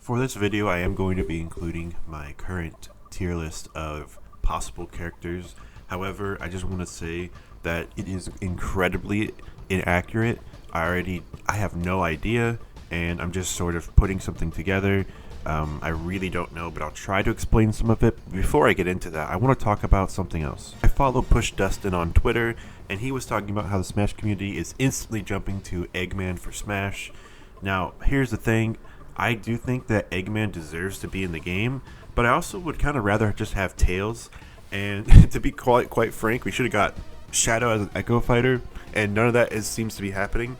For this video, I am going to be including my current tier list of possible characters. However, I just want to say that it is incredibly inaccurate. I have no idea, and I'm just sort of putting something together. I really don't know, but I'll try to explain some of it. Before I get into that, I want to talk about something else. I follow Push Dustin on Twitter, and he was talking about how the Smash community is instantly jumping to Eggman for Smash. Now, here's the thing. I do think that Eggman deserves to be in the game, but I also would kind of rather just have Tails. And to be quite frank, we should have got Shadow as an Echo Fighter, and none of that seems to be happening.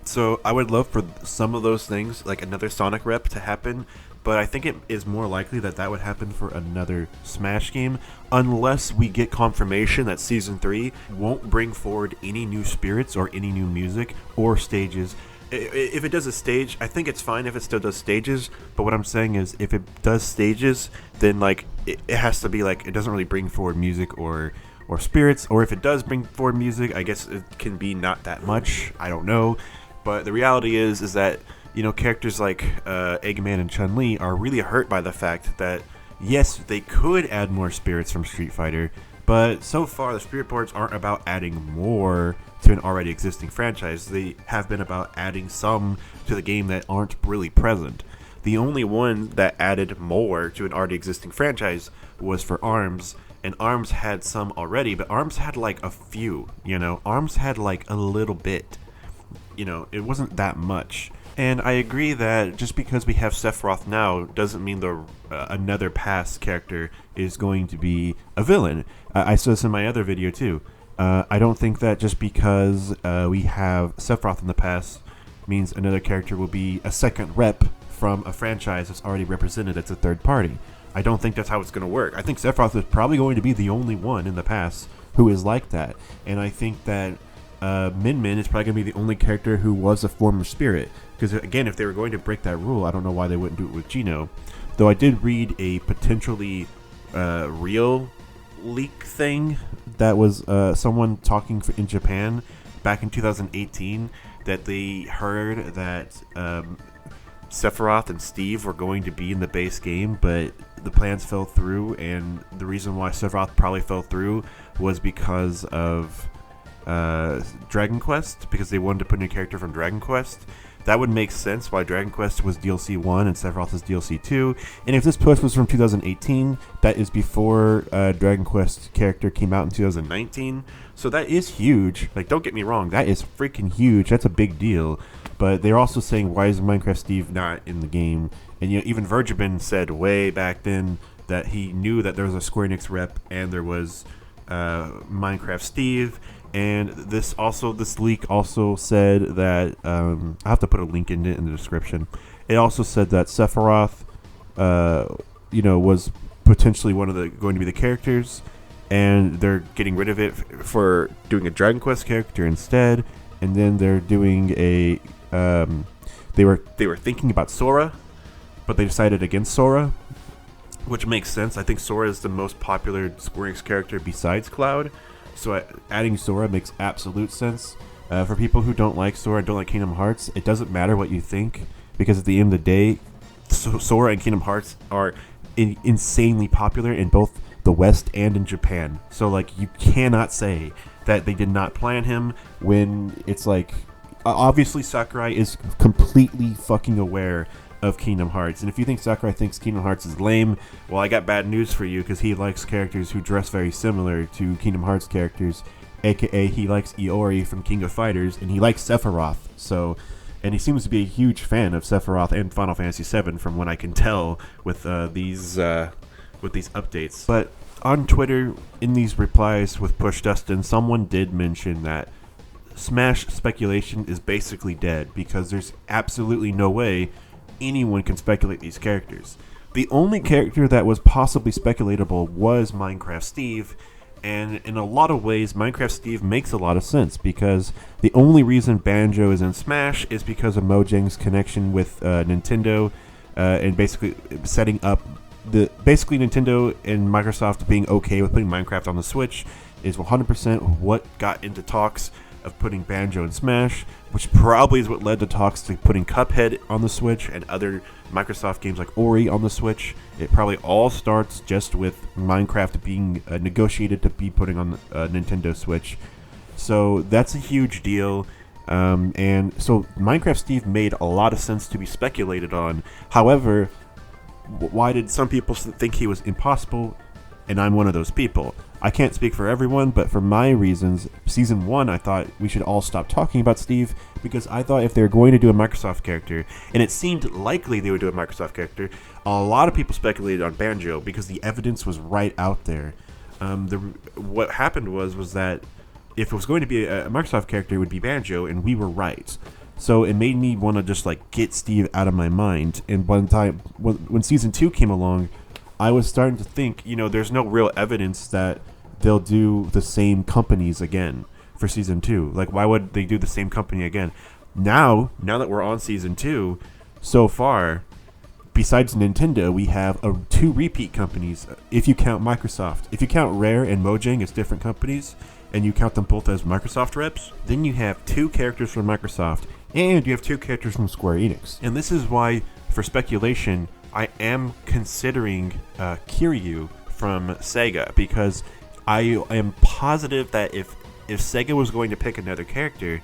So I would love for some of those things, like another Sonic rep, to happen, but I think it is more likely that that would happen for another Smash game, unless we get confirmation that Season 3 won't bring forward any new spirits or any new music or stages. If it does a stage, I think it's fine if it still does stages, but what I'm saying is if it does stages, then like it has to be like it doesn't really bring forward music or spirits, or if it does bring forward music, I guess it can be not that much. I don't know, but the reality is that, you know, characters like Eggman and Chun-Li are really hurt by the fact that yes, they could add more spirits from Street Fighter, but so far the spirit boards aren't about adding more to an already existing franchise. They have been about adding some to the game that aren't really present. The only one that added more to an already existing franchise was for ARMS, and ARMS had some already, but ARMS had like a few, you know? ARMS had like a little bit. You know, it wasn't that much. And I agree that just because we have Sephiroth now doesn't mean another past character is going to be a villain. I said this in my other video too. I don't think that just because we have Sephiroth in the past means another character will be a second rep from a franchise that's already represented as a third party. I don't think that's how it's going to work. I think Sephiroth is probably going to be the only one in the past who is like that. And I think that Min Min is probably going to be the only character who was a former spirit. Because again, if they were going to break that rule, I don't know why they wouldn't do it with Gino. Though I did read a potentially real leak thing that was someone talking in Japan back in 2018 that they heard that Sephiroth and Steve were going to be in the base game, but the plans fell through, and the reason why Sephiroth probably fell through was because of Dragon Quest, because they wanted to put in a character from Dragon Quest. That would make sense why Dragon Quest was DLC 1 and Sephiroth is DLC 2. And if this push was from 2018, that is before Dragon Quest character came out in 2019. So that is huge. Like, don't get me wrong, that is freaking huge. That's a big deal. But they're also saying, why is Minecraft Steve not in the game? And you know, even Virgibin said way back then that he knew that there was a Square Enix rep and there was Minecraft Steve. And this leak also said that I have to put a link in it in the description. It also said that Sephiroth, was potentially going to be the characters, and they're getting rid of it for doing a Dragon Quest character instead. And then they're doing a they were thinking about Sora, but they decided against Sora, which makes sense. I think Sora is the most popular Square Enix character besides Cloud. So adding Sora makes absolute sense. For people who don't like Sora and don't like Kingdom Hearts, it doesn't matter what you think, because at the end of the day, Sora and Kingdom Hearts are insanely popular in both the West and in Japan. So like, you cannot say that they did not plan him when it's like, obviously Sakurai is completely fucking aware of Kingdom Hearts. And if you think Sakurai thinks Kingdom Hearts is lame, well, I got bad news for you, because he likes characters who dress very similar to Kingdom Hearts characters, aka he likes Iori from King of Fighters, and he likes Sephiroth. So, and he seems to be a huge fan of Sephiroth and Final Fantasy VII, from what I can tell with these updates. But on Twitter, in these replies with Push Dustin, someone did mention that Smash speculation is basically dead, because there's absolutely no way anyone can speculate these characters. The only character that was possibly speculatable was Minecraft Steve, and in a lot of ways Minecraft Steve makes a lot of sense, because the only reason Banjo is in Smash is because of Mojang's connection with Nintendo, and basically setting up basically Nintendo and Microsoft being okay with putting Minecraft on the Switch is 100% what got into talks of putting Banjo in Smash, which probably is what led to talks to putting Cuphead on the Switch and other Microsoft games like Ori on the Switch. It probably all starts just with Minecraft being negotiated to be putting on the Nintendo Switch. So that's a huge deal. And so Minecraft Steve made a lot of sense to be speculated on. However, why did some people think he was impossible? And I'm one of those people. I can't speak for everyone, but for my reasons, Season 1, I thought we should all stop talking about Steve, because I thought if they were going to do a Microsoft character, and it seemed likely they would do a Microsoft character, a lot of people speculated on Banjo because the evidence was right out there. What happened was that if it was going to be a Microsoft character, it would be Banjo, and we were right. So it made me want to just like get Steve out of my mind. And by the time when Season 2 came along, I was starting to think, there's no real evidence that they'll do the same companies again for Season 2. Like, why would they do the same company again? Now that we're on Season 2, so far, besides Nintendo, we have 2 repeat companies, if you count Microsoft. If you count Rare and Mojang as different companies, and you count them both as Microsoft reps, then you have 2 characters from Microsoft, and you have 2 characters from Square Enix. And this is why, for speculation, I am considering Kiryu from Sega, because I am positive that if Sega was going to pick another character,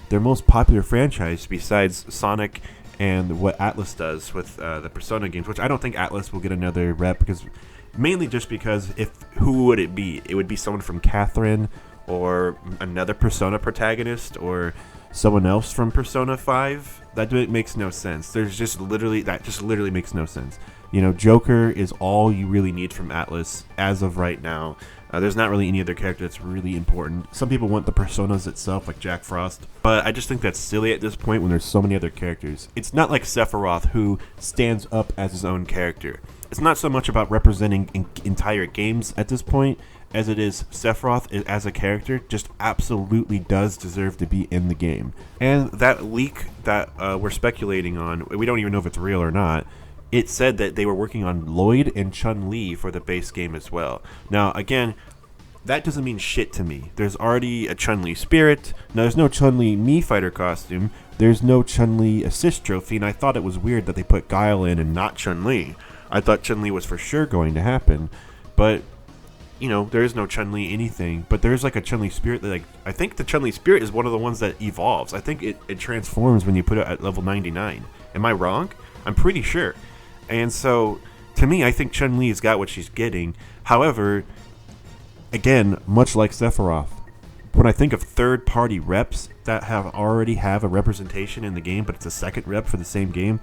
their most popular franchise besides Sonic and what Atlus does with the Persona games, which I don't think Atlus will get another rep, mainly just because who would it be? It would be someone from Catherine, or another Persona protagonist, or someone else from Persona 5. That makes no sense. That just literally makes no sense. Joker is all you really need from Atlus as of right now. There's not really any other character that's really important. Some people want the Personas itself, like Jack Frost, but I just think that's silly at this point when there's so many other characters. It's not like Sephiroth, who stands up as his own character. It's not so much about representing entire games at this point as it is Sephiroth as a character just absolutely does deserve to be in the game. And that leak that we're speculating on, we don't even know if it's real or not, it said that they were working on Lloyd and Chun-Li for the base game as well. Now, again, that doesn't mean shit to me. There's already a Chun-Li spirit. Now, there's no Chun-Li Mii Fighter costume. There's no Chun-Li assist trophy, and I thought it was weird that they put Guile in and not Chun-Li. I thought Chun-Li was for sure going to happen, but there is no Chun-Li anything, but there's like a Chun-Li spirit that, I think the Chun-Li spirit is one of the ones that evolves. I think it transforms when you put it at level 99. Am I wrong? I'm pretty sure. And so, to me, I think Chun-Li has got what she's getting. However, again, much like Sephiroth, when I think of third-party reps that already have a representation in the game, but it's a second rep for the same game,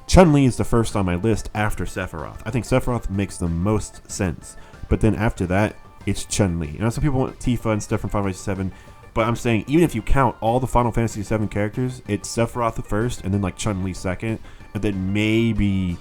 Chun-Li is the first on my list after Sephiroth. I think Sephiroth makes the most sense. But then after that, it's Chun-Li. Some people want Tifa and stuff from Final Fantasy 7, but I'm saying even if you count all the Final Fantasy 7 characters, it's Sephiroth first, and then like Chun-Li second, and then maybe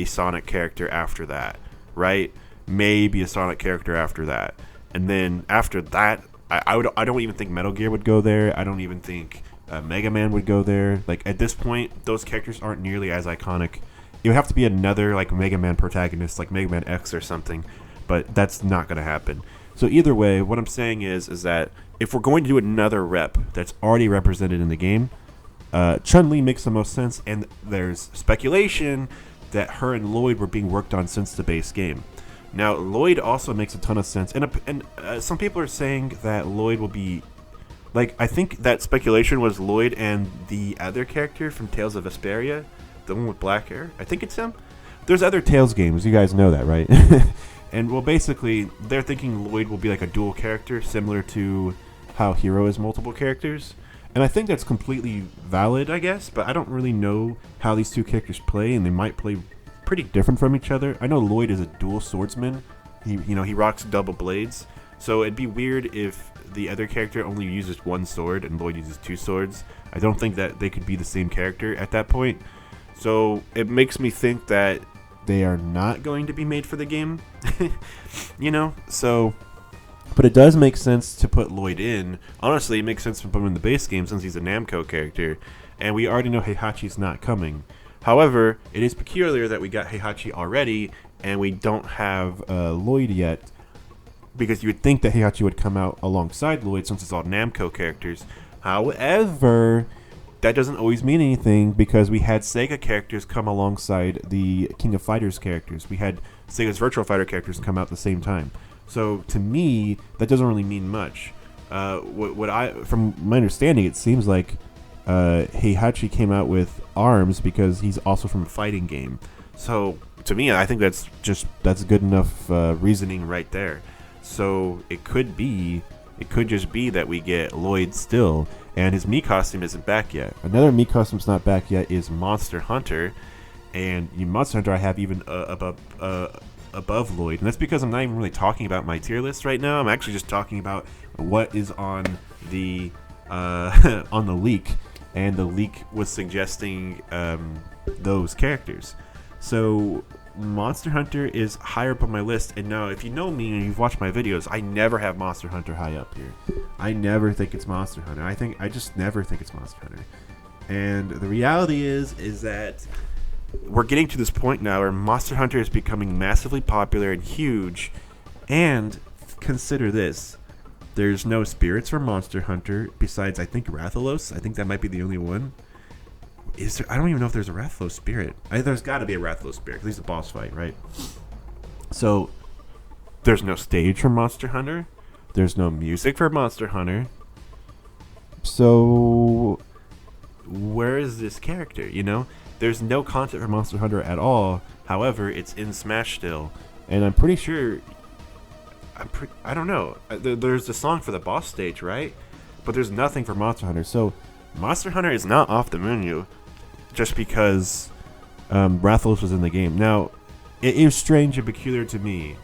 a Sonic character after that, right? Maybe a Sonic character after that, and then after that, I don't even think Metal Gear would go there. I don't even think Mega Man would go there. Like at this point, those characters aren't nearly as iconic. It would have to be another like Mega Man protagonist, like Mega Man X or something, but that's not going to happen. So either way, what I'm saying is that if we're going to do another rep that's already represented in the game, Chun-Li makes the most sense, and there's speculation that her and Lloyd were being worked on since the base game. Now, Lloyd also makes a ton of sense, and some people are saying that Lloyd will be, I think that speculation was Lloyd and the other character from Tales of Vesperia, the one with black hair. I think it's him. There's other Tales games. You guys know that, right? And, well, basically, they're thinking Lloyd will be like a dual character, similar to how Hero is multiple characters. And I think that's completely valid, I guess, but I don't really know how these two characters play, and they might play pretty different from each other. I know Lloyd is a dual swordsman. He rocks double blades. So it'd be weird if the other character only uses one sword and Lloyd uses 2 swords. I don't think that they could be the same character at that point. So it makes me think that they are not going to be made for the game. So, but it does make sense to put Lloyd in. Honestly, it makes sense to put him in the base game since he's a Namco character, and we already know Heihachi's not coming. However, it is peculiar that we got Heihachi already, and we don't have Lloyd yet. because you would think that Heihachi would come out alongside Lloyd since it's all Namco characters. However, that doesn't always mean anything because we had Sega characters come alongside the King of Fighters characters. We had Sega's Virtual Fighter characters come out at the same time. So to me, that doesn't really mean much. From my understanding, it seems like Heihachi came out with ARMS because he's also from a fighting game. So to me, I think that's good enough reasoning right there. So it could just be that we get Lloyd still, and his Mii costume isn't back yet. Another Mii costume's not back yet is Monster Hunter, and Monster Hunter I have even above Lloyd, and that's because I'm not even really talking about my tier list right now. I'm actually just talking about what is on the on the leak, and the leak was suggesting those characters. So Monster Hunter is higher up on my list, and now if you know me and you've watched my videos, I never have Monster Hunter high up here. I never think it's Monster Hunter. I just never think it's Monster Hunter. And the reality is that we're getting to this point now where Monster Hunter is becoming massively popular and huge. And consider this: there's no spirits for Monster Hunter besides, I think, Rathalos. I think that might be the only one. Is there? I don't even know if there's a Rathalos spirit. There's got to be a Rathalos spirit because he's a boss fight, right? So there's no stage for Monster Hunter. There's no music for Monster Hunter. So where is this character? There's no content for Monster Hunter at all. However, it's in Smash still, and I'm pretty sure. I don't know. There's a song for the boss stage, right? But there's nothing for Monster Hunter. So Monster Hunter is not off the menu just because Rathalos was in the game. Now, it is strange and peculiar to me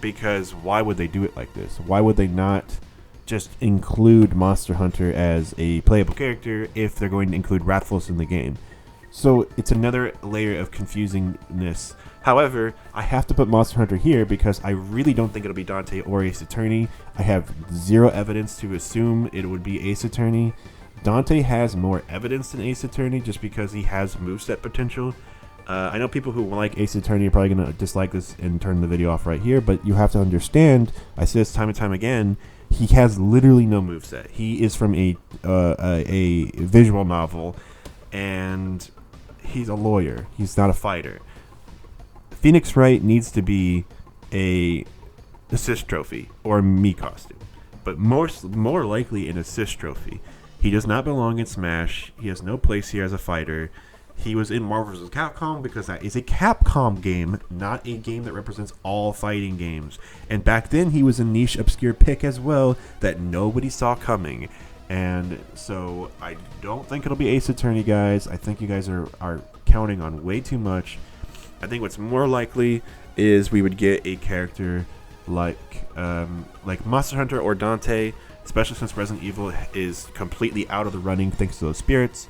because why would they do it like this? Why would they not just include Monster Hunter as a playable character if they're going to include Rathalos in the game? So it's another layer of confusingness. However, I have to put Monster Hunter here because I really don't think it'll be Dante or Ace Attorney. I have zero evidence to assume it would be Ace Attorney. Dante has more evidence than Ace Attorney just because he has moveset potential. I know people who like Ace Attorney are probably going to dislike this and turn the video off right here, but you have to understand, I say this time and time again, he has literally no moveset. He is from a visual novel, and he's a lawyer. He's not a fighter. Phoenix Wright needs to be a assist trophy or a Mii costume, but more likely an assist trophy. He does not belong in Smash. He has no place here as a fighter. He was in Marvel vs. Capcom because that is a Capcom game, not a game that represents all fighting games. And back then, he was a niche, obscure pick as well that nobody saw coming. And so I don't think it'll be Ace Attorney, guys. I think you guys are counting on way too much. I think what's more likely is we would get a character like Monster Hunter or Dante, especially since Resident Evil is completely out of the running thanks to those spirits.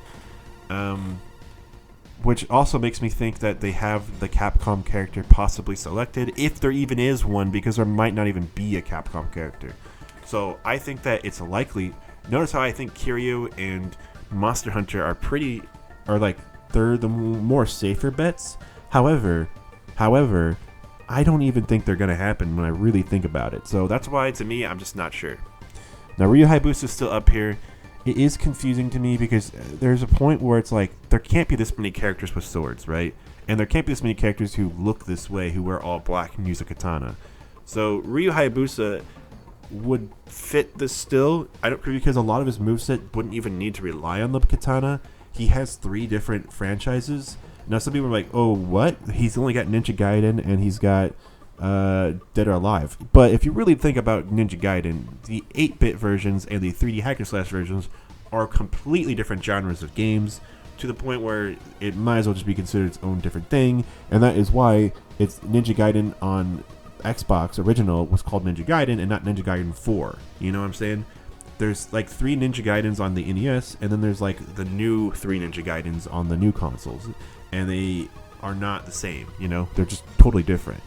Which also makes me think that they have the Capcom character possibly selected, if there even is one, because there might not even be a Capcom character. So I think that it's likely. Notice how I think Kiryu and Monster Hunter they're the more safer bets. However, I don't even think they're going to happen when I really think about it. So that's why, to me, I'm just not sure. Now, Ryu Hayabusa is still up here. It is confusing to me because there's a point where it's like, there can't be this many characters with swords, right? And there can't be this many characters who look this way, who wear all black and use a katana. So Ryu Hayabusa would fit this still. Because a lot of his moveset wouldn't even need to rely on the katana. He has 3 different franchises. Now, some people are like, oh, what? He's only got Ninja Gaiden and he's got Dead or Alive. But if you really think about Ninja Gaiden, the 8-bit versions and the 3D hack and slash versions are completely different genres of games, to the point where it might as well just be considered its own different thing. And that is why it's Ninja Gaiden on Xbox original was called Ninja Gaiden and not Ninja Gaiden 4. You know what I'm saying? There's like 3 Ninja Gaidens on the NES, and then there's like the new 3 Ninja Gaidens on the new consoles. And they are not the same, They're just totally different.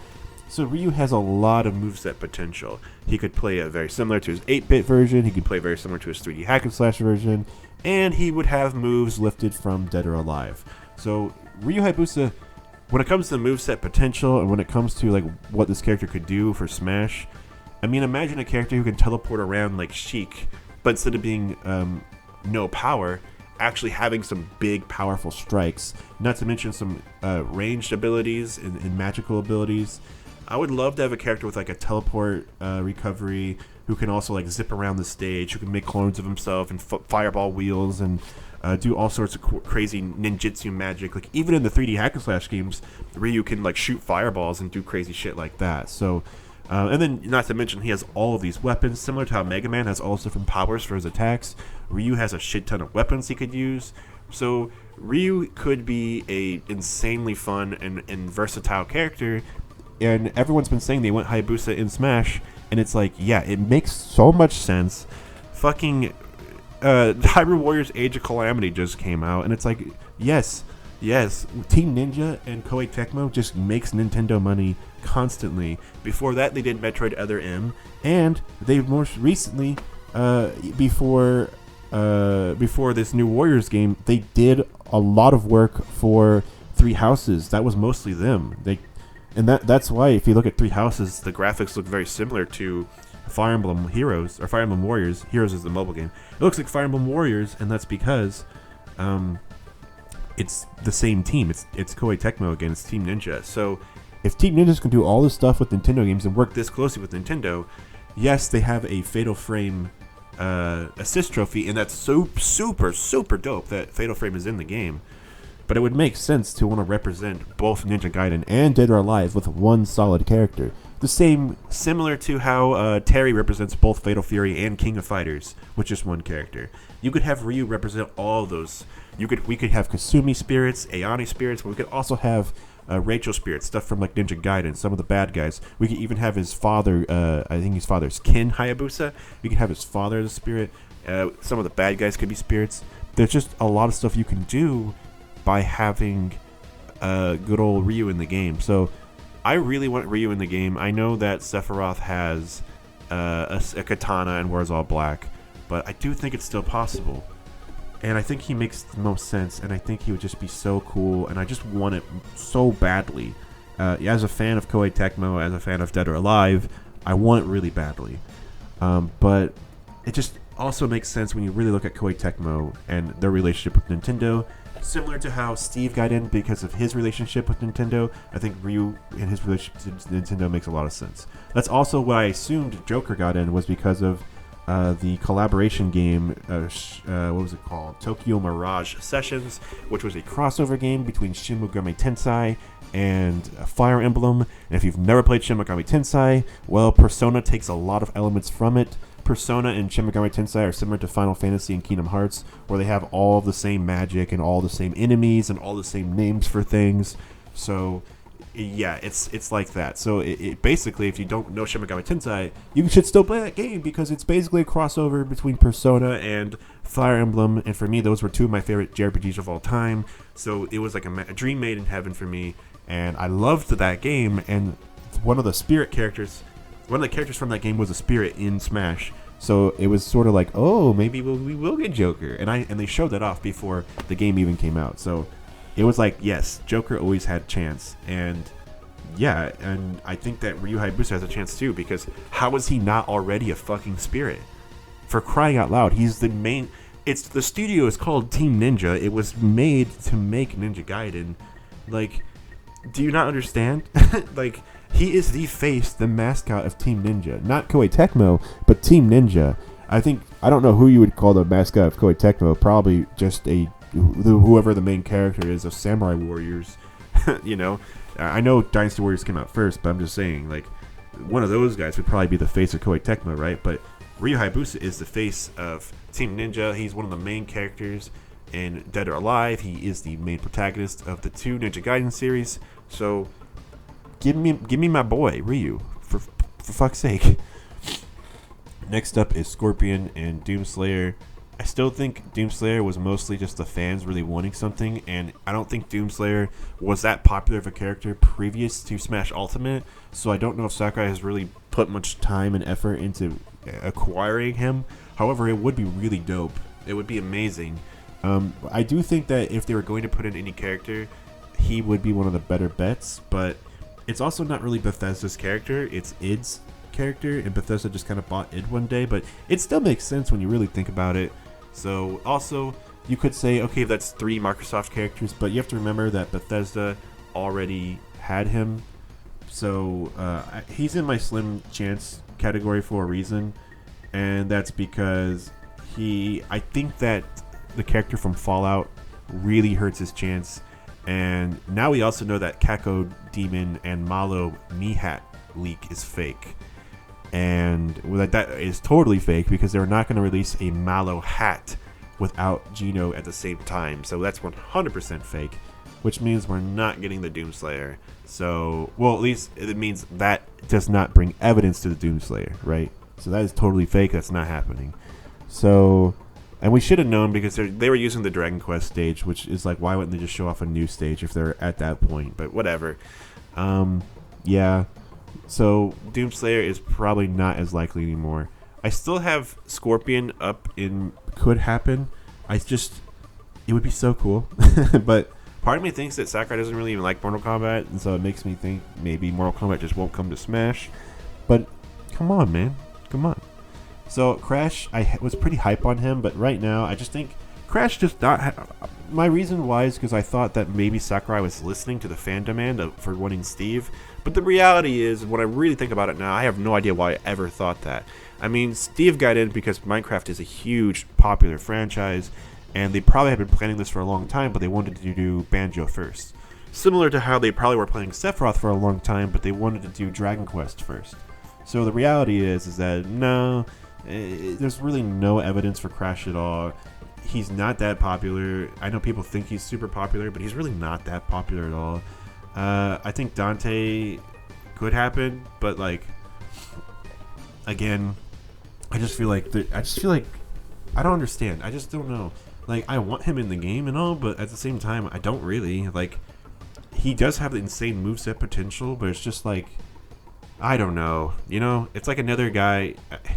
So Ryu has a lot of moveset potential. He could play very similar to his 8-bit version. He could play very similar to his 3D hack and slash version. And he would have moves lifted from Dead or Alive. So Ryu Hayabusa, when it comes to moveset potential and when it comes to like what this character could do for Smash, I mean, imagine a character who can teleport around like Sheik, but instead of being no power, actually having some big, powerful strikes. Not to mention some ranged abilities and magical abilities. I would love to have a character with like a teleport recovery who can also like zip around the stage, who can make clones of himself and fireball wheels and do all sorts of crazy ninjutsu magic. Like even in the 3D hack and slash games, Ryu can like shoot fireballs and do crazy shit like that. So, and then not to mention he has all of these weapons, similar to how Mega Man has all different powers for his attacks. Ryu has a shit ton of weapons he could use. So Ryu could be a insanely fun and versatile character. And everyone's been saying they want Hayabusa in Smash, and it's like, yeah, it makes so much sense. Fucking Hyrule Warriors Age of Calamity just came out, and it's like, yes, Team Ninja and Koei Tecmo just makes Nintendo money constantly. Before that, they did Metroid Other M, and they most recently, before this new Warriors game, they did a lot of work for Three Houses. That was mostly them. And that's why, if you look at Three Houses, the graphics look very similar to Fire Emblem Heroes, or Fire Emblem Warriors. Heroes is the mobile game. It looks like Fire Emblem Warriors, and that's because it's the same team. It's Koei Tecmo again. It's Team Ninja. So if Team Ninjas can do all this stuff with Nintendo games and work this closely with Nintendo, yes, they have a Fatal Frame assist trophy, and that's so super dope that Fatal Frame is in the game. But it would make sense to want to represent both Ninja Gaiden and Dead or Alive with one solid character. Similar to how Terry represents both Fatal Fury and King of Fighters with just one character. You could have Ryu represent all of those. We could have Kasumi spirits, Ayane spirits, but we could also have Rachel spirits, stuff from like Ninja Gaiden, some of the bad guys. We could even have his father, I think his father's Kin Hayabusa. We could have his father as a spirit. Some of the bad guys could be spirits. There's just a lot of stuff you can do by having good old Ryu in the game. So I really want Ryu in the game. I know that Sephiroth has a katana and wears all black, but I do think it's still possible. And I think he makes the most sense, and I think he would just be so cool, and I just want it so badly. As a fan of Koei Tecmo, as a fan of Dead or Alive, I want it really badly. But it just also makes sense when you really look at Koei Tecmo and their relationship with Nintendo. Similar to how Steve got in because of his relationship with Nintendo, I think Ryu and his relationship to Nintendo makes a lot of sense. That's also why I assumed Joker got in, was because of the collaboration game, what was it called? Tokyo Mirage Sessions, which was a crossover game between Shin Megami Tensei and Fire Emblem. And if you've never played Shin Megami Tensei, well, Persona takes a lot of elements from it. Persona and Shin Megami Tensei are similar to Final Fantasy and Kingdom Hearts, where they have all the same magic and all the same enemies and all the same names for things. So yeah, it's like that. So it basically, if you don't know Shin Megami Tensei, you should still play that game because it's basically a crossover between Persona and Fire Emblem. And for me, those were two of my favorite JRPGs of all time. So it was like a dream made in heaven for me, and I loved that game. And one of the characters from that game was a spirit in Smash. So it was sort of like, oh, maybe we will get Joker. And they showed that off before the game even came out. So it was like, yes, Joker always had a chance. And yeah, and I think that Ryu Hayabusa has a chance too, because how is he not already a fucking spirit? For crying out loud, he's the main... the studio is called Team Ninja. It was made to make Ninja Gaiden. Like, do you not understand? Like, he is the face, the mascot of Team Ninja. Not Koei Tecmo, but Team Ninja. I don't know who you would call the mascot of Koei Tecmo. Probably just whoever the main character is of Samurai Warriors. You know? I know Dynasty Warriors came out first, but I'm just saying, like, one of those guys would probably be the face of Koei Tecmo, right? But Ryu Hayabusa is the face of Team Ninja. He's one of the main characters in Dead or Alive. He is the main protagonist of the two Ninja Gaiden series. So give me my boy Ryu, for fuck's sake. Next up is Scorpion and Doomslayer. I still think Doomslayer was mostly just the fans really wanting something, and I don't think Doomslayer was that popular of a character previous to Smash Ultimate, so I don't know if Sakurai has really put much time and effort into acquiring him. However, it would be really dope. It would be amazing. I do think that if they were going to put in any character, he would be one of the better bets, but it's also not really Bethesda's character, it's id's character, and Bethesda just kind of bought id one day, but it still makes sense when you really think about it. So also, you could say, okay, that's 3 Microsoft characters, but you have to remember that Bethesda already had him. So he's in my slim chance category for a reason, and that's because I think that the character from Fallout really hurts his chance. And now we also know that Kako Demon and Malo Mihat leak is fake. And that is totally fake because they're not going to release a Malo hat without Gino at the same time. So that's 100% fake, which means we're not getting the Doomslayer. So, well, at least it means that does not bring evidence to the Doomslayer, right? So that is totally fake. That's not happening. So... And we should have known because they were using the Dragon Quest stage, which is like, why wouldn't they just show off a new stage if they're at that point? But whatever. Yeah. So Doomslayer is probably not as likely anymore. I still have Scorpion up in could happen. It would be so cool. But part of me thinks that Sakurai doesn't really even like Mortal Kombat, and so it makes me think maybe Mortal Kombat just won't come to Smash. But come on, man. Come on. So Crash, I was pretty hype on him, but right now I just think Crash just not. My reason why is because I thought that maybe Sakurai was listening to the fan demand for wanting Steve. But the reality is, when I really think about it now, I have no idea why I ever thought that. I mean, Steve got in because Minecraft is a huge, popular franchise, and they probably had been planning this for a long time, but they wanted to do Banjo first. Similar to how they probably were planning Sephiroth for a long time, but they wanted to do Dragon Quest first. So the reality is that no. There's really no evidence for Crash at all. He's not that popular. I know people think he's super popular, but he's really not that popular at all. I think Dante could happen, but like, again, I feel like I don't understand. I just don't know. Like, I want him in the game and all, but at the same time, I don't really. Like, he does have the insane moveset potential, but it's just like, I don't know. You know, it's like another guy.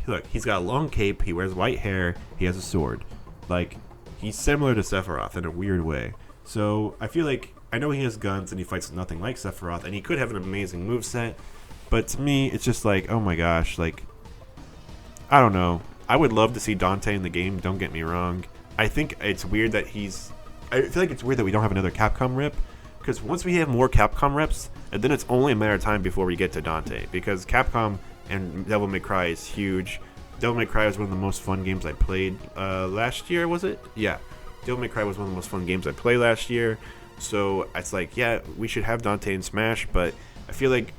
Look, he's got a long cape. He wears white hair. He has a sword. Like, he's similar to Sephiroth in a weird way. So I feel like, I know he has guns and he fights nothing like Sephiroth, and he could have an amazing moveset. But to me, it's just like, oh my gosh, like, I don't know. I would love to see Dante in the game. Don't get me wrong. I think it's weird that I feel like it's weird that we don't have another Capcom rep. Because once we have more Capcom reps, and then it's only a matter of time before we get to Dante. Because Capcom and Devil May Cry is huge. Devil May Cry was one of the most fun games I played last year, was it? Yeah. Devil May Cry was one of the most fun games I played last year. So it's like, yeah, we should have Dante in Smash, but I feel like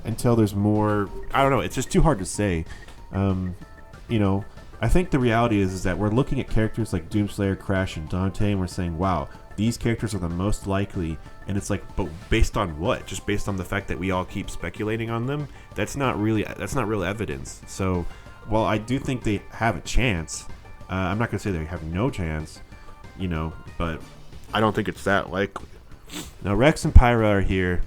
until there's more, I don't know, it's just too hard to say. You know, I think the reality is that we're looking at characters like Doomslayer, Crash, and Dante, and we're saying, wow, these characters are the most likely. And it's like, but based on what? Just based on the fact that we all keep speculating on them? That's not real evidence. So, while I do think they have a chance, I'm not going to say they have no chance, you know, but I don't think it's that likely. Now, Rex and Pyro are here.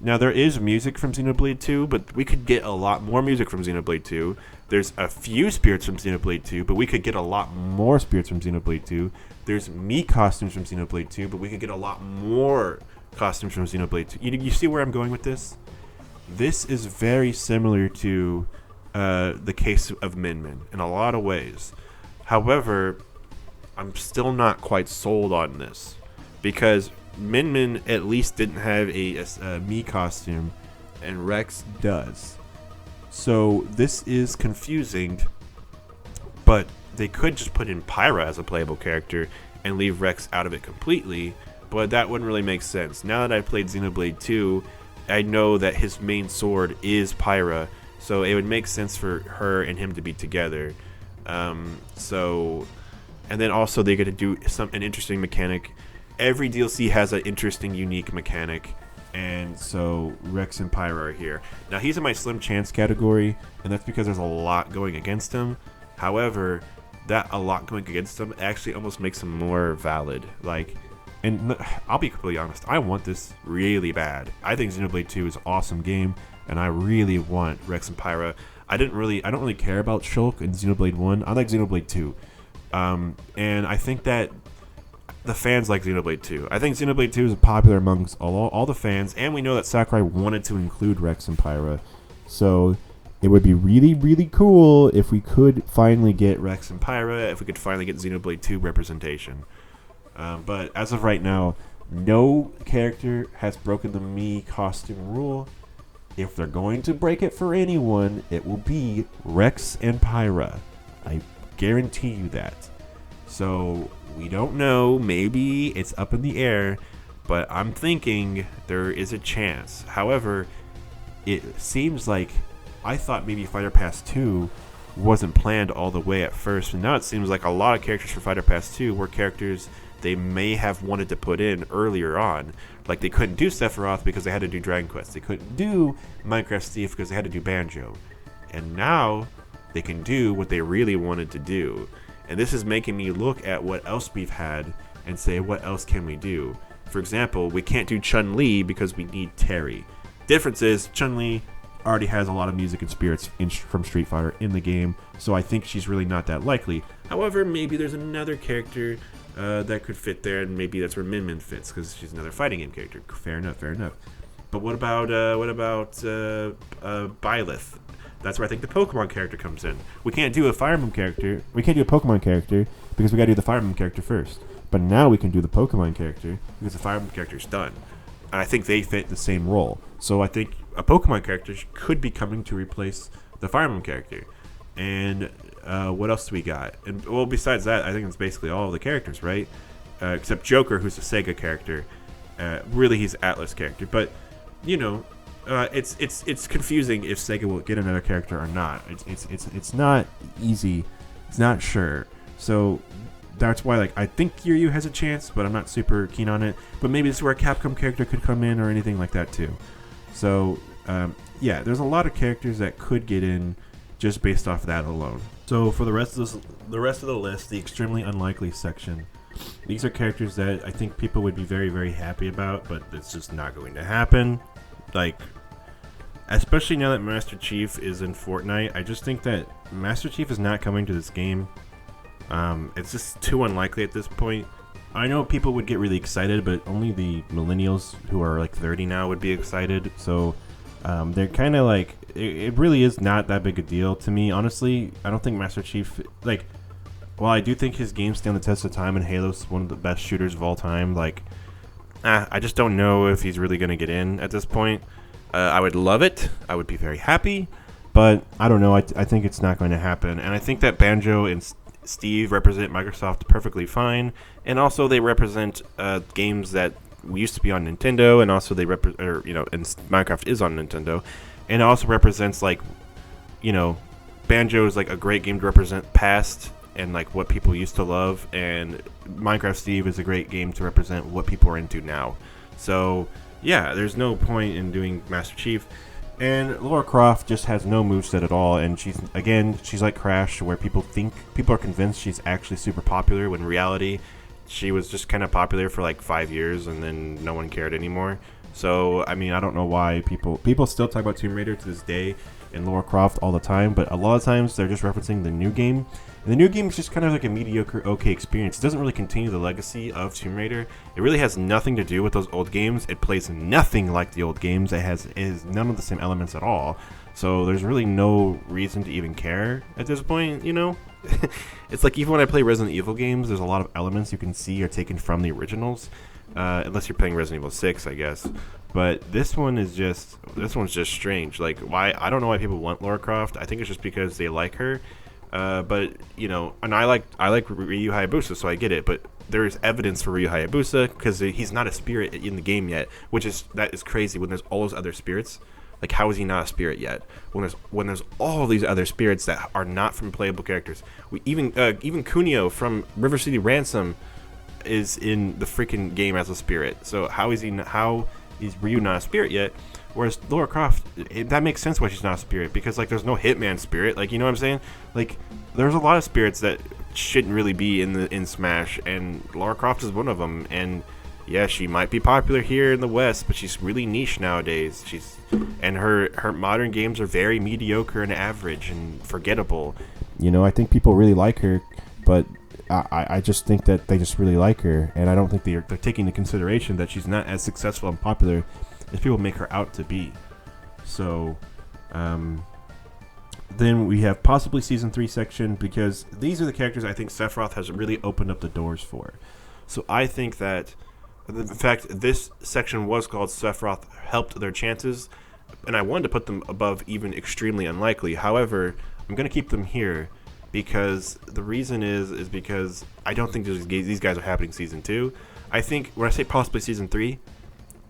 Now, there is music from Xenoblade 2, but we could get a lot more music from Xenoblade 2. There's a few spirits from Xenoblade 2, but we could get a lot more spirits from Xenoblade 2. There's Mii costumes from Xenoblade 2, but we could get a lot more costumes from Xenoblade 2. You see where I'm going with this? This is very similar to the case of Min Min in a lot of ways. However, I'm still not quite sold on this because Min Min at least didn't have a Mii costume, and Rex does. So this is confusing, but they could just put in Pyro as a playable character and leave Rex out of it completely, but that wouldn't really make sense. Now that I've played Xenoblade 2, I know that his main sword is Pyro, so it would make sense for her and him to be together. And then also they're going to do an interesting mechanic. Every DLC has an interesting, unique mechanic, and so Rex and Pyro are here. Now, he's in my slim chance category, and that's because there's a lot going against him. However, that a lot going against him actually almost makes him more valid. Like, and I'll be completely honest, I want this really bad. I think Xenoblade 2 is an awesome game, and I really want Rex and Pyro. I don't really care about Shulk in Xenoblade 1. I like Xenoblade 2. And I think that the fans like Xenoblade 2. I think Xenoblade 2 is popular amongst all the fans, and we know that Sakurai wanted to include Rex and Pyro. So it would be really, really cool if we could finally get Rex and Pyro, if we could finally get Xenoblade 2 representation. But as of right now, no character has broken the Mii costume rule. If they're going to break it for anyone, it will be Rex and Pyra. I guarantee you that. So we don't know. Maybe it's up in the air, but I'm thinking there is a chance. However, it seems like I thought maybe Fighter Pass 2 wasn't planned all the way at first, and now it seems like a lot of characters for Fighter Pass 2 were characters they may have wanted to put in earlier on. Like they couldn't do Sephiroth because they had to do Dragon Quest. They couldn't do Minecraft Steve because they had to do Banjo. And now they can do what they really wanted to do. And this is making me look at what else we've had and say, what else can we do? For example, we can't do Chun-Li because we need Terry. Difference is, Chun-Li already has a lot of music and spirits from Street Fighter in the game, so I think she's really not that likely. However, maybe there's another character that could fit there, and maybe that's where Min Min fits because she's another fighting game character. Fair enough. But what about Byleth? That's where I think the Pokemon character comes in. We can't do a Fire Emblem character. We can't do a Pokemon character because we got to do the Fire Emblem character first. But now we can do the Pokemon character because the Fire Emblem character's done. And I think they fit the same role. So I think a Pokemon character could be coming to replace the Fire Emblem character. And what else do we got? And well, besides that, I think it's basically all of the characters, right? Except Joker, who's a Sega character. Really, he's Atlas character. But you know, it's confusing if Sega will get another character or not. It's not easy. It's not sure. So that's why, like, I think Kiryu has a chance, but I'm not super keen on it. But maybe this is where a Capcom character could come in or anything like that too. So yeah, there's a lot of characters that could get in just based off that alone. So for the rest of the list, the extremely unlikely section, these are characters that I think people would be very, very happy about, but it's just not going to happen. Like, especially now that Master Chief is in Fortnite, I just think that Master Chief is not coming to this game. It's just too unlikely at this point. I know people would get really excited, but only the millennials who are like 30 now would be excited. So they're kind of like, it really is not that big a deal to me. Honestly, I don't think Master Chief, like, while I do think his games stand the test of time and Halo's one of the best shooters of all time, like, I just don't know if he's really going to get in at this point. I would love it. I would be very happy. But I don't know. I think it's not going to happen. And I think that Banjo and Steve represent Microsoft perfectly fine. And also they represent games that used to be on Nintendo. And also they and Minecraft is on Nintendo. And it also represents, like, Banjo is like a great game to represent past and like what people used to love, and Minecraft Steve is a great game to represent what people are into now. So yeah, there's no point in doing Master Chief. And Lara Croft just has no moveset at all, and she's like Crash, where people are convinced she's actually super popular, when in reality she was just kind of popular for like 5 years and then no one cared anymore. So I mean, I don't know why people still talk about Tomb Raider to this day and Lara Croft all the time, but a lot of times they're just referencing the new game. And the new game is just kind of like a mediocre, okay experience. It doesn't really continue the legacy of Tomb Raider. It really has nothing to do with those old games. It plays nothing like the old games. It has none of the same elements at all. So there's really no reason to even care at this point, It's like even when I play Resident Evil games, there's a lot of elements you can see are taken from the originals. Unless you're playing Resident Evil 6, I guess. But this one's just strange. Like, why? I don't know why people want Lara Croft. I think it's just because they like her. But and I like Ryu Hayabusa, so I get it. But there is evidence for Ryu Hayabusa because he's not a spirit in the game yet, that is crazy. When there's all those other spirits, like, how is he not a spirit yet? When there's all these other spirits that are not from playable characters. Even Kunio from River City Ransom is in the freaking game as a spirit. So how is Ryu not a spirit yet? Whereas Lara Croft, that makes sense why she's not a spirit, because like there's no Hitman spirit. Like, you know what I'm saying? Like, there's a lot of spirits that shouldn't really be in Smash, and Lara Croft is one of them. And yeah, she might be popular here in the West, but she's really niche nowadays. And her modern games are very mediocre and average and forgettable. I think people really like her, but I just think that they just really like her, and I don't think they're taking into consideration that she's not as successful and popular as people make her out to be. So, Then we have possibly Season 3 section, because these are the characters I think Sephiroth has really opened up the doors for. So I think that, in fact, this section was called Sephiroth Helped Their Chances, and I wanted to put them above even extremely unlikely. However, I'm going to keep them here, because the reason is because I don't think these guys are happening Season 2. I think when I say possibly Season 3,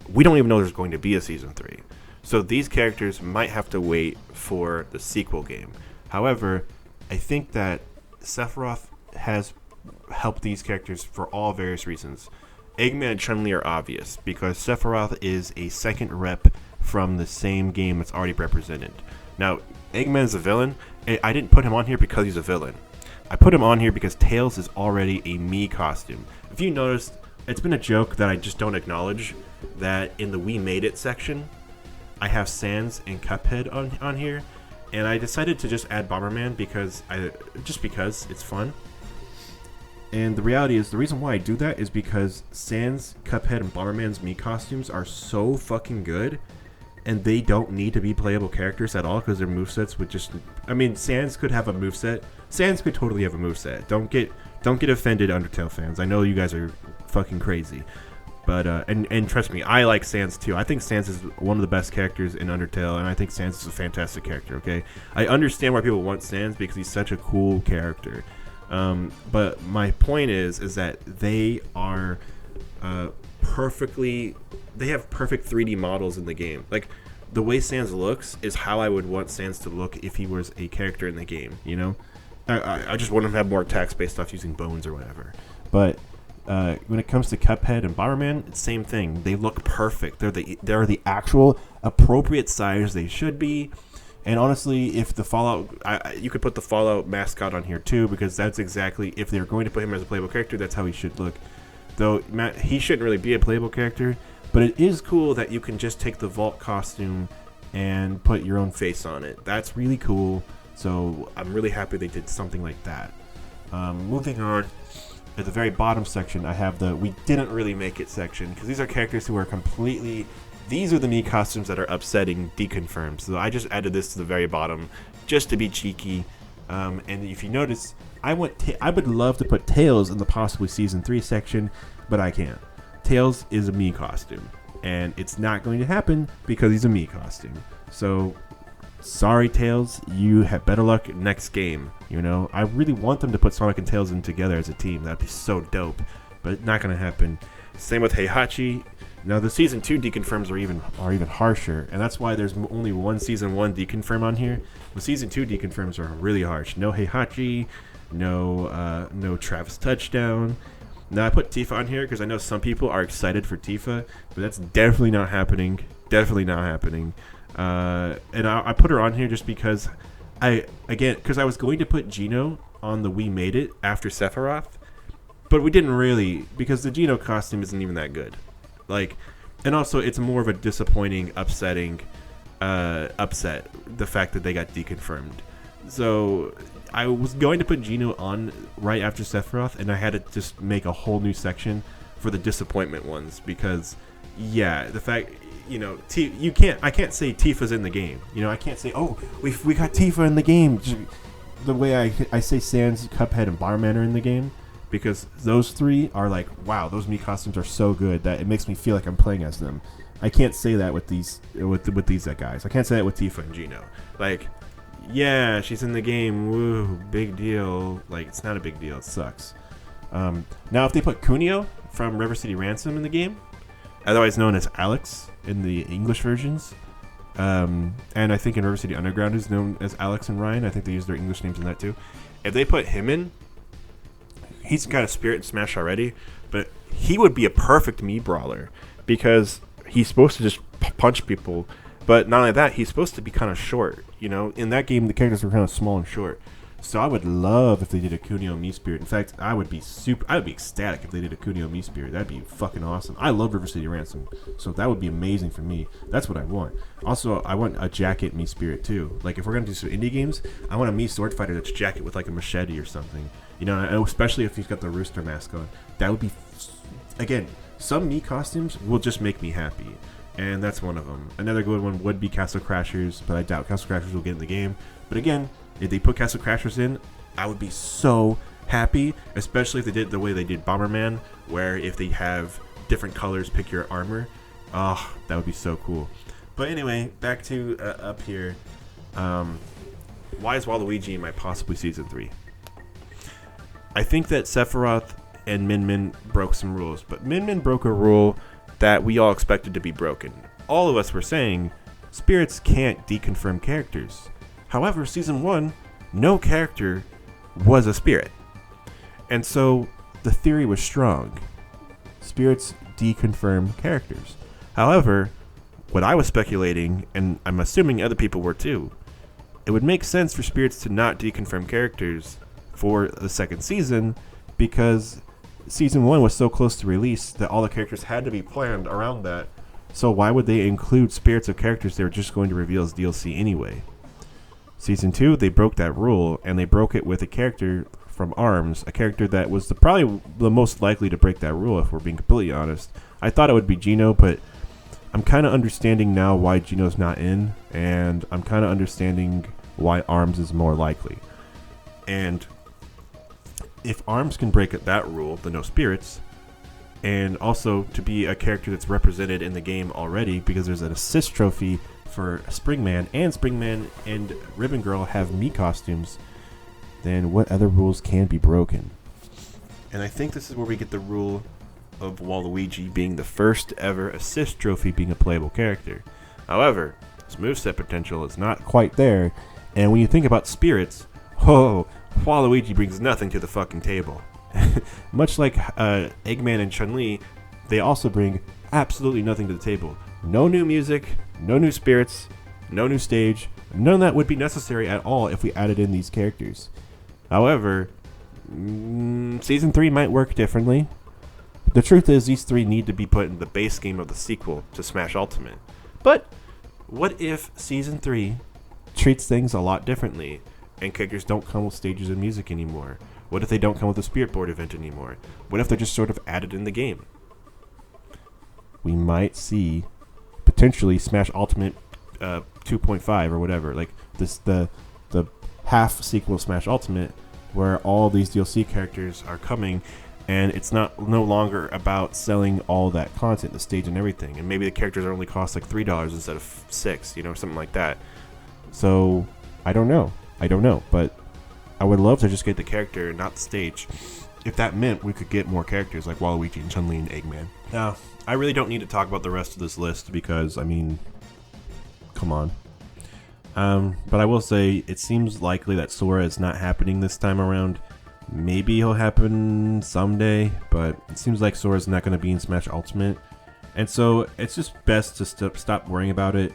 we don't even know there's going to be a Season 3. So these characters might have to wait for the sequel game. However, I think that Sephiroth has helped these characters for all various reasons. Eggman and Chun-Li are obvious, because Sephiroth is a second rep from the same game that's already represented. Now, Eggman's a villain. I didn't put him on here because he's a villain. I put him on here because Tails is already a Mii costume. If you noticed, it's been a joke that I just don't acknowledge, that in the We Made It section, I have Sans and Cuphead on here, and I decided to just add Bomberman because it's fun. And the reality is, the reason why I do that is because Sans, Cuphead, and Bomberman's Mii costumes are so fucking good, and they don't need to be playable characters at all, because their movesets would just... I mean, Sans could have a moveset. Sans could totally have a moveset. Don't get offended, Undertale fans. I know you guys are fucking crazy. But, and trust me, I like Sans too. I think Sans is one of the best characters in Undertale, and I think Sans is a fantastic character, okay? I understand why people want Sans, because he's such a cool character. But my point is that they are they have perfect 3D models in the game. Like, the way Sans looks is how I would want Sans to look if he was a character in the game, you know? I just want him to have more attacks based off using bones or whatever. But... when it comes to Cuphead and Bomberman, it's the same thing. They look perfect. They're the actual appropriate size they should be. And honestly, if the Fallout, you could put the Fallout mascot on here too, because that's exactly, if they're going to put him as a playable character, that's how he should look. Though he shouldn't really be a playable character, but it is cool that you can just take the Vault costume and put your own face on it. That's really cool. So I'm really happy they did something like that. Moving on. At the very bottom section, I have the We Didn't Really Make It section, because these are characters who are completely... These are the Mii costumes that are upsetting deconfirmed. So I just added this to the very bottom, just to be cheeky. And if you notice, I would love to put Tails in the possibly Season 3 section, but I can't. Tails is a Mii costume, and it's not going to happen because he's a Mii costume. So... sorry, Tails, you have better luck next game. You know, I really want them to put Sonic and Tails in together as a team. That'd be so dope, but it's not gonna happen. Same with Heihachi. Now the Season 2 deconfirms are even harsher, and that's why there's only one Season 1 deconfirm on here. The Season 2 deconfirms are really harsh. No Heihachi, no Travis Touchdown. Now I put Tifa on here because I know some people are excited for Tifa, but that's definitely not happening. Definitely not happening. And I put her on here just because I was going to put Geno on the We Made It after Sephiroth, but we didn't really, because the Geno costume isn't even that good. Like, and also it's more of a disappointing, upsetting upset, the fact that they got deconfirmed. So I was going to put Geno on right after Sephiroth, and I had to just make a whole new section for the disappointment ones, because yeah, the fact... You know, I can't say Tifa's in the game. You know, I can't say, oh, we got Tifa in the game. Just the way I say Sans, Cuphead, and Bomberman are in the game, because those three are like, wow, those Mii costumes are so good that it makes me feel like I'm playing as them. I can't say that with these guys. I can't say that with Tifa and Geno. Like, yeah, she's in the game. Woo, big deal. Like, it's not a big deal. It sucks. Now, if they put Kunio from River City Ransom in the game, otherwise known as Alex in the English versions, and I think in River City Underground is known as Alex and Ryan. I think they use their English names in that too. If they put him in, he's got a spirit in Smash already, but he would be a perfect Mii brawler, because he's supposed to just punch people, but not only that, he's supposed to be kind of short. You know, in that game the characters were kind of small and short. So I would love if they did a Kunio Mii Spirit. In fact, I would be ecstatic if they did a Kunio Mii Spirit. That'd be fucking awesome. I love River City Ransom, so that would be amazing for me. That's what I want. Also, I want a Jacket Mii Spirit too. Like, if we're gonna do some indie games, I want a Mii Sword Fighter that's Jacket with like a machete or something. You know, and especially if he's got the rooster mask on. That would be, again, some Mii costumes will just make me happy. and that's one of them. Another good one would be Castle Crashers, but I doubt Castle Crashers will get in the game. But again, if they put Castle Crashers in, I would be so happy, especially if they did the way they did Bomberman, where if they have different colors pick your armor. Oh, that would be so cool. But anyway, back to up here. Why is Waluigi in my possibly Season 3? I think that Sephiroth and Min Min broke some rules, but Min Min broke a rule that we all expected to be broken. All of us were saying spirits can't deconfirm characters. However, Season 1, no character was a spirit. And so the theory was strong. Spirits deconfirm characters. However, what I was speculating, and I'm assuming other people were too, it would make sense for spirits to not deconfirm characters for the second season because Season 1 was so close to release that all the characters had to be planned around that. So why would they include spirits of characters they were just going to reveal as DLC anyway? Season 2, they broke that rule, and they broke it with a character from ARMS, a character that was probably the most likely to break that rule, if we're being completely honest. I thought it would be Gino, but I'm kind of understanding now why Gino's not in, and I'm kind of understanding why ARMS is more likely. And if ARMS can break that rule, the no spirits, and also to be a character that's represented in the game already, because there's an assist trophy for Springman and Ribbon Girl have Mii costumes, then what other rules can be broken? And I think this is where we get the rule of Waluigi being the first ever assist trophy being a playable character. However, his moveset potential is not quite there, and when you think about spirits, Waluigi brings nothing to the fucking table. Much like Eggman and Chun-Li, they also bring absolutely nothing to the table. No new music, no new spirits, no new stage. None of that would be necessary at all if we added in these characters. However, Season 3 might work differently. The truth is these three need to be put in the base game of the sequel to Smash Ultimate. But what if Season 3 treats things a lot differently and characters don't come with stages and music anymore? What if they don't come with a Spirit Board event anymore? What if they're just sort of added in the game? We might see potentially Smash Ultimate 2.5 or whatever, like this the half sequel of Smash Ultimate, where all these DLC characters are coming, and it's no longer about selling all that content, the stage and everything, and maybe the characters only cost like $3 instead of $6, something like that. So I don't know, but I would love to just get the character and not the stage. If that meant we could get more characters like Waluigi and Chun-Li and Eggman. Now, I really don't need to talk about the rest of this list because, I mean, come on. But I will say it seems likely that Sora is not happening this time around. Maybe he'll happen someday, but it seems like Sora's not going to be in Smash Ultimate. And so it's just best to stop worrying about it.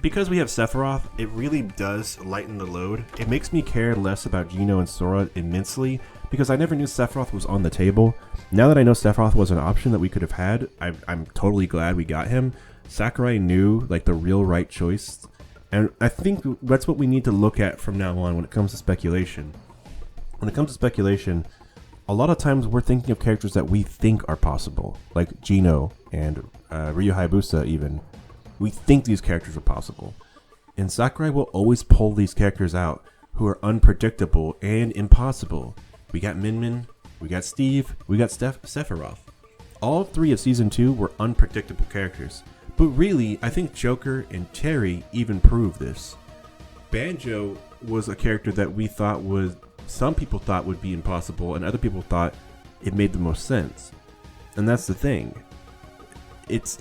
Because we have Sephiroth, it really does lighten the load. It makes me care less about Gino and Sora immensely, because I never knew Sephiroth was on the table. Now that I know Sephiroth was an option that we could have had, I'm totally glad we got him. Sakurai knew like the real right choice, and I think that's what we need to look at from now on when it comes to speculation. When it comes to speculation, a lot of times we're thinking of characters that we think are possible, like Gino and Ryu Hayabusa even. We think these characters are possible. And Sakurai will always pull these characters out who are unpredictable and impossible. We got Min Min, we got Steve, we got Sephiroth. All three of Season 2 were unpredictable characters. But really, I think Joker and Terry even prove this. Banjo was a character that we thought some people thought would be impossible, and other people thought it made the most sense. And that's the thing. That's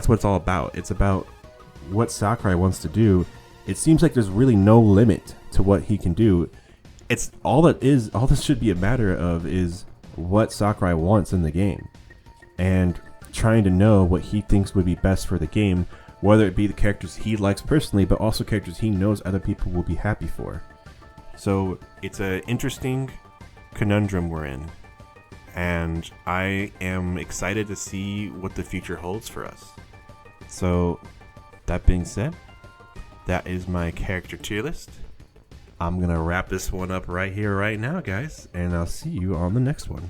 what it's all about. It's about what Sakurai wants to do. It seems like there's really no limit to what he can do. It's all this should be a matter of is what Sakurai wants in the game, and trying to know what he thinks would be best for the game, whether it be the characters he likes personally, but also characters he knows other people will be happy for. So it's an interesting conundrum we're in, and I am excited to see what the future holds for us. So that being said, that is my character tier list. I'm going to wrap this one up right here, right now, guys, and I'll see you on the next one.